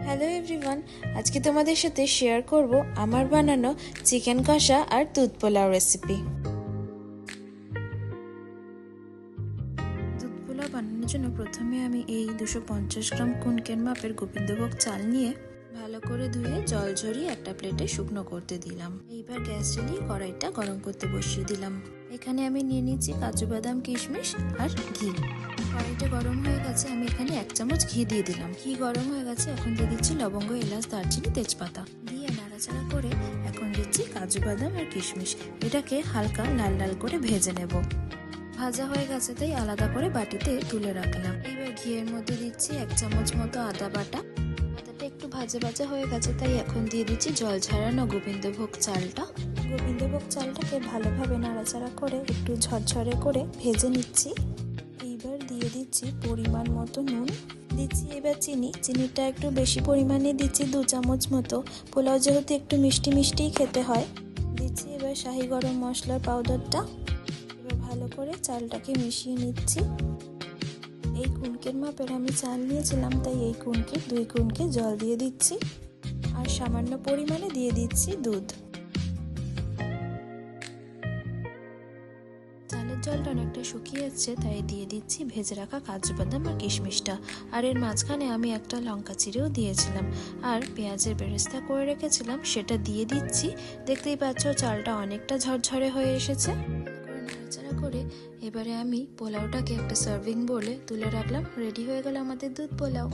Hello everyone, আজকে তোমাদের সাথে শেয়ার করব আমার বানানো চিকেন কষা আর দুধ পোলাও রেসিপি। দুধ পোলাও বানানোর জন্য প্রথমে আমি এই 250 গ্রাম কুনকের মাপের গোবিন্দভোগ চাল নিয়ে ভালো করে ধুয়ে জল ঝরিয়ে একটা প্লেটে শুকনো করতে দিলাম। এইবার গ্যাস জ্বালিয়ে কড়াইটা গরম করতে বসিয়ে দিলাম। এখানে আমি নিয়ে নিচ্ছি কাজু বাদাম, কিশমিশ আর ঘি। কড়াইটা গরম হয়ে গেছে, আমি এখানে 1 চামচ ঘি দিয়ে দিলাম। ঘি গরম হয়ে গেছে, এখন দিয়ে দিচ্ছি লবঙ্গ, এলাচ, দারচিনি, তেজপাতা দিয়ে নাড়াচাড়া করে এখন দিচ্ছি কাজু বাদাম আর কিশমিশ। এটাকে হালকা লাল লাল করে ভেজে নেব। ভাজা হয়ে গেছে তাই আলাদা করে বাটিতে তুলে রাখলাম। এবার ঘিয়ের মধ্যে দিচ্ছি 1 চামচ মতো আদা বাটা। আদাটা একটু ভাজা ভাজা হয়ে গেছে তাই এখন দিয়ে দিচ্ছি জল ঝরানো গোবিন্দভোগ চালটা। গোবিন্দভোগ চালটাকে ভালোভাবে নাড়াচাড়া করে একটু ঝরঝরে করে ভেজে নিচ্ছি। এইবার দিয়ে দিচ্ছি পরিমাণ মতো নুন, দিচ্ছি এবার চিনিটা একটু বেশি পরিমাণে দিচ্ছি, 2 চামচ মতো। পোলাও যেহেতু একটু মিষ্টি মিষ্টিই খেতে হয়। দিচ্ছি এবার শাহি গরম মশলার পাউডারটা। এবার ভালো করে চালটাকে মিশিয়ে নিচ্ছি। এই কুনকের মাপের আমি চাল নিয়েছিলাম তাই এই কুনকে 2 কুনকে জল দিয়ে দিচ্ছি আর সামান্য পরিমাণে দিয়ে দিচ্ছি দুধ। চালের জলটা অনেকটা শুকিয়ে যাচ্ছে তাই দিয়ে দিচ্ছি ভেজে রাখা কাজু বাদাম আর কিশমিশটা। আর এর মাঝখানে আমি একটা লঙ্কা চিরেও দিয়েছিলাম আর পেঁয়াজের বেরেস্তা করে রেখেছিলাম সেটা দিয়ে দিচ্ছি। দেখতেই পাচ্ছ চালটা অনেকটা ঝরঝরে হয়ে এসেছে। নাড়াচাড়া করে এবারে আমি পোলাওটাকে একটা সার্ভিং বোলে তুলে রাখলাম। রেডি হয়ে গেল আমাদের দুধ পোলাও।